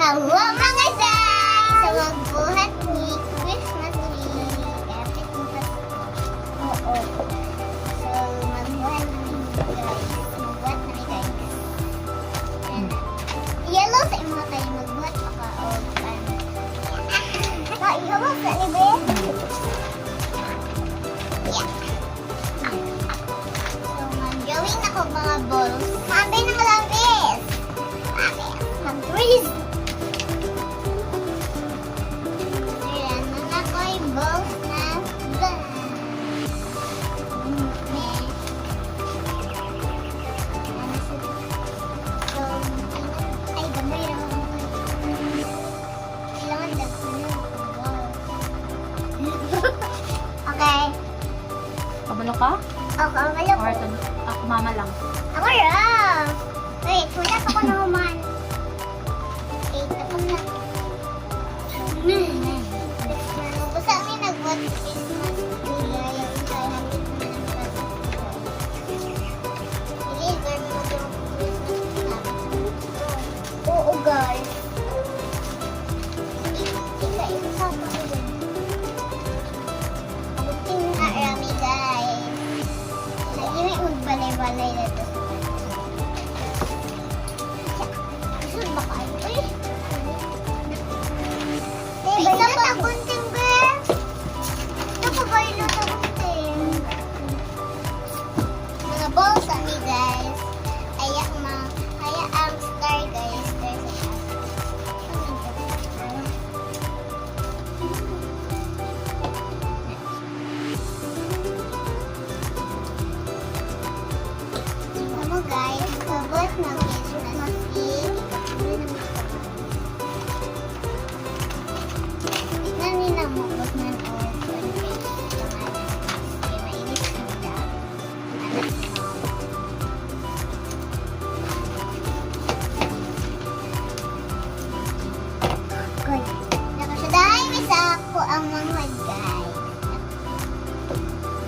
Hello mga guys! Sa magbuhat ni Christmas tree. Epic na Pasko. Oo. So, magbuhat ni guys. Magbuhat na guys. And, yellow sa imo kayo magbuhat pa ka. O, ano. Ihawa sa ni ba? Yeah. So, mag-gawin ako mga balls. Sabi ng labis! Mag-freeze! Ayan, mga ko'y balls na ba? So, ay, gamay lang. Kailangan dagsan na okay. Kabalo ka? Ako, wala ko. Or ako mama lang? Ako raw! Wait, wala pa ko na human. Okay, tapos na. Basta kami nag-watch Christmas tree. Deliver mo yung Christmas tree. Oo, guys. Isa-isa pa ko yun. Abutin na rami, guys. Lagi may magbalay-balay na ito. Isun ba kayo? Uy! Isa pa kunting, girl! Ito pa ba yung nasa kunting? Mga balls kami, guys. Kaya ang star, guys. Star sa taas. Ano guys, sabot na Christmas Eve. Tignan nila mo kung nan o mainit sila. Good. Nakasadahay may sa ako ang mga guys.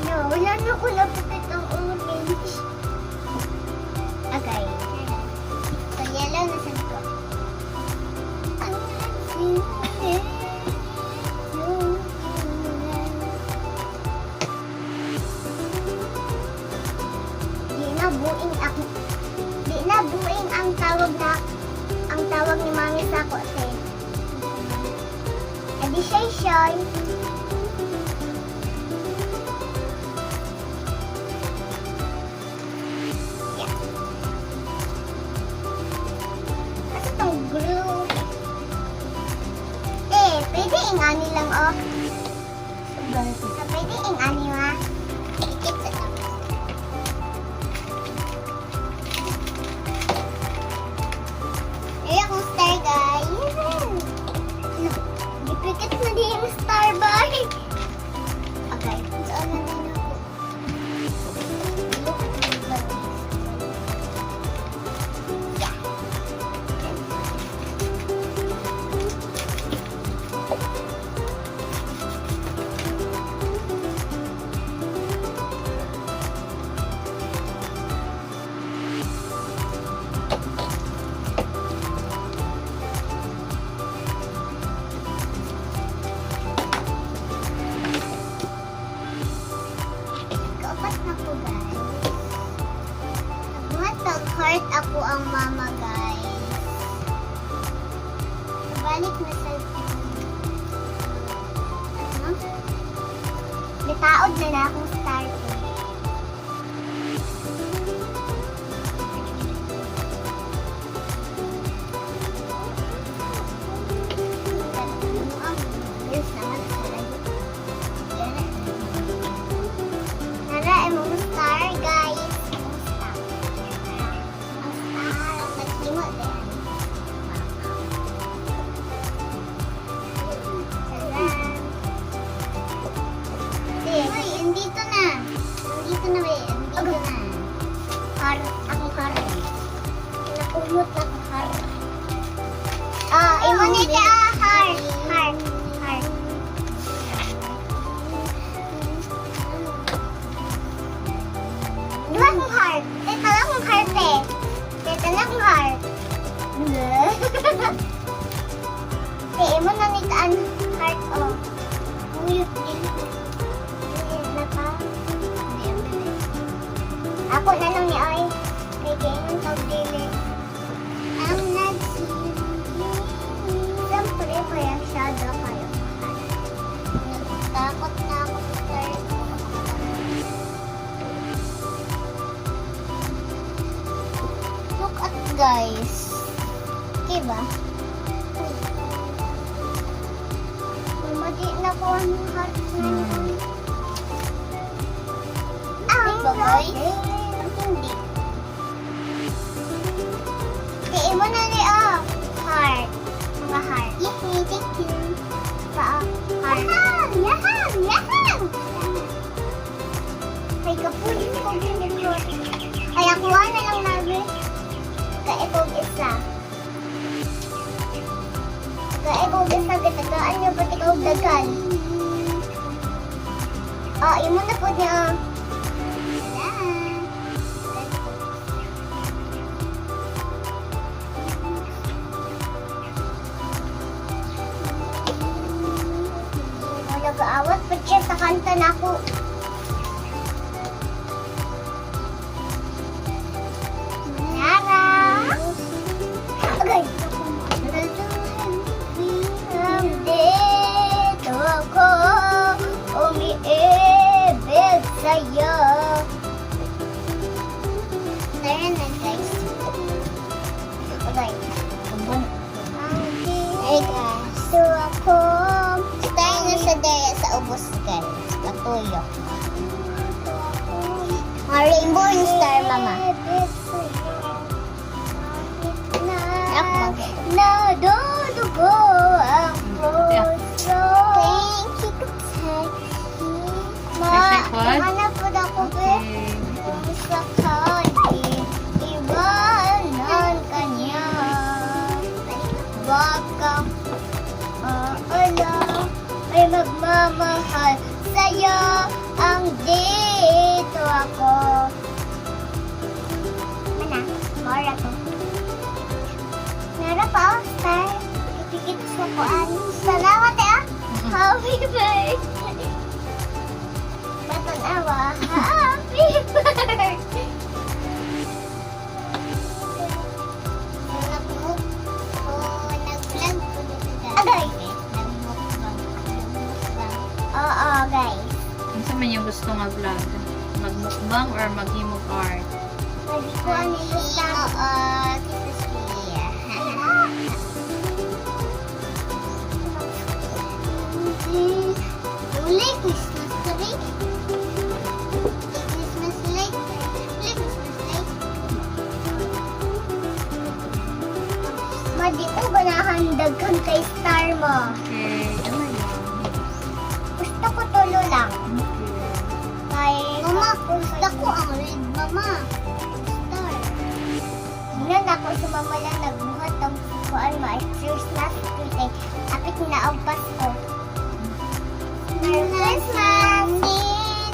No, wala na ko lapit ang orange. Okay. So, yellow na sa ko. Di na buing ang tawag ni mami sa ako te. Addition. Glue. Pwede ingani lang, oh. Pwede ingani, ma. Dikit sa tapos. Ayan akong star, guys. Dipikit na din yung star, boy. Okay. Saan na din ako? Look at the body. Kapat na po, guys. Nagbuhat-heart ako ang mama, guys. Balik na sa bitaod na na akong star. Nara, emong star, guys. Emong star. Emong star. Pagkimo din. Tadaan. Uy, andito na. Andito na, be. Andito na. Heart. Akong heart. Nakumot akong heart. Imo ni ka, heart. Heart. Heart. Dua akong heart. Teka lang akong heart, eh. Teka lang akong heart. mo na nitaan heart oh. Uy, na pa. Ako na lang ni Ay. Kay ganyan tawag dili. Ang nagsilip. Siyempre, kaya shadow kayo. Takot na ako sa start. Look at guys. Diba? Mamadi na po ang heart na yun. Diba guys? Hindi. Tiin mo na ni heart. Mga heart. Yay, thank you. Heart. Yaham! Ay, kapulit ko ginigod. Kaya kuha na lang namin. Kaekog isa. Kaekog isa, gatagaan niyo ba't ikaw dagan? Imo na po niya. Nag-aawat pa siya sa kanta na ako. Nara! Agay! Dito ako umiibig sa'yo. Tara na guys. Agay. Hey guys. Dito ako. Tayo na sa daya sa ubos guys. Patuyok. Rainbow yung star, mama. Nadudugo ang puso. Thank you, hanap po na ko, be. Kung sakali, iwanan ka niya. Baka, ay magmamahal sa'yo ang dito ako. Mana? Mora to. Nara pa, star. Ipigit sa kuan. Salamat Happy birthday. Batang-awa. Happy birthday. Nag-vlog po dito guys. Agay! Oo, guys. Ano sa man yung gusto nga vlog? Magmukbang or maghimog art? Pwede ko ano yung Christmas tree. Uli, Christmas tree. Christmas light. Christmas light. Madi ko ganahandag kang kay star mo. Okay. Ano yun? Gusto ko tulo lang. Okay. Kay mama, gusto ko ang red, mama. Star. Tingnan ako sa mama lang nagbuhat ng kuan mo. Christmas tree. Apit na ang Pasko. Merry Christmas!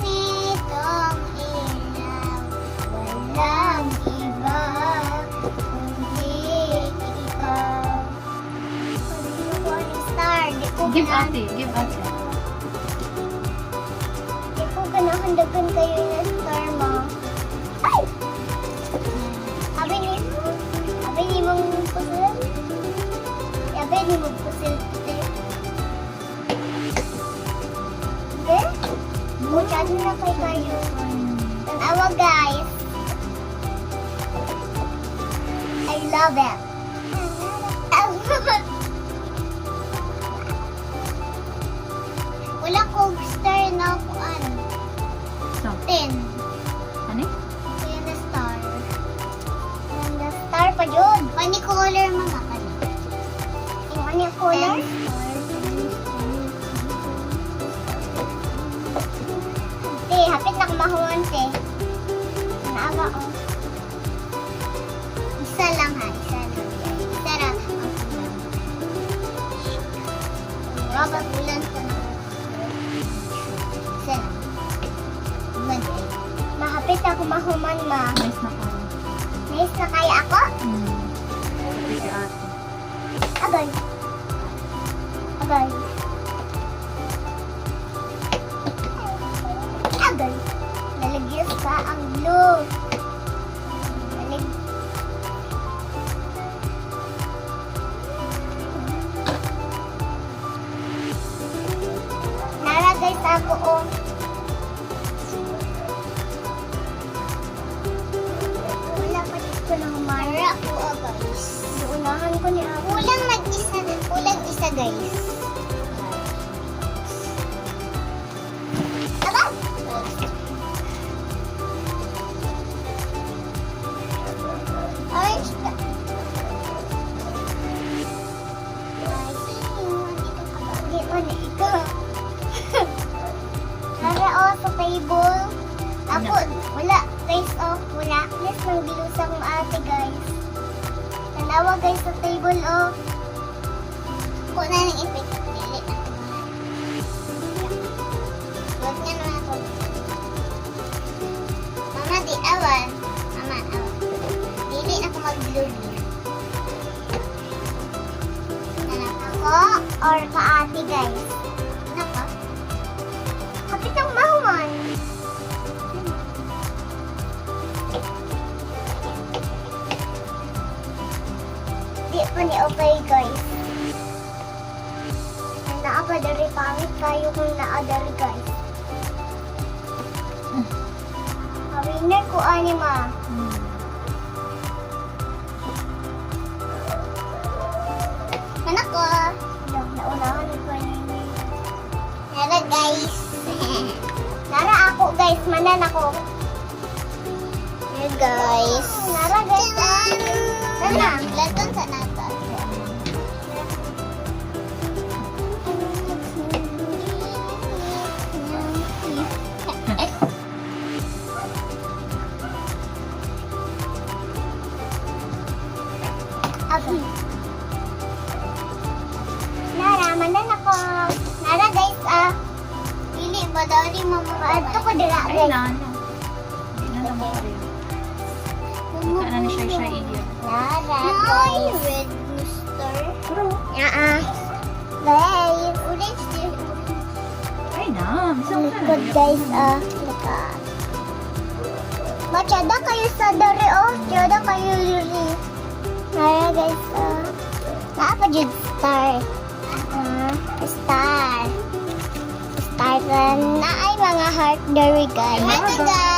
Sinitong ilaw. Walang iba. Kundi ikaw. Pwede ko ang star. Di ko Give ganahan- ate. Give ate. Di ko ganahandagan kayo na star mo. Ay! Abi ni mong pusil. Abi ni mong pusil. Okay? Muchado na kay kayo. Tanawa guys. I love it. Wala ko star na ako ano. So, 10. ano? Kaya na star. Na star pa yun. Pani color mga kani. Yung ano yung color? Te, hapit na kumahuan te. Naaga o. Isa lang ha, isa lang. Isa lang. Raba bulan ko na. Isa lang. Mahapit na kumahuman ma. Nice na kayo. Nice na kaya ako? Sabi si ate. Agad. guys. Agay. Lalagyan sa ang glue. Nara guys ako oh. Wala pa dito lang mara ko guys. Unahan ko ni ako. Kulang isa guys. Aba! Orange ka. Di mo na ikaw. Nara o sa table. Ako, wala. Guys, oh, wala. Yes, nang bilusa kong ate, guys. Tanawa, guys, sa table, oh. Ako na ng effect. Dili na. Huwag nga naman ako. Mama, di awan. Mama, awan. Dili na ako mag-blur niya. Anak ako or ka-ate, guys. Anak ka? Kapit ang mahuman. Di pa ni okay, guys. Naakadari pangit kayo kung naadari, guys. Kawiner ko, anima. Anak ko. Naunahan ko niya. Nara, guys. Nara ako, guys. Manan ako. Here, guys. Nara, guys. Nara. Laton sa nata. Okay. Nara, manan ako. Nara, guys, pili ba daw di mamakaadto ko dira, Ay, guys. na, ano. Hindi na naman pa rin. Saan na ni siya iya. Nara, guys. Red booster. Guys. Orange din. Ay, na. Isang ka na. Good, guys, look at. Machada kayo sa dere, oh. Machada kayo yuri. Nara, guys, naapa jud star. Star. Star na ay mga heart dere, guys. Hi, guys.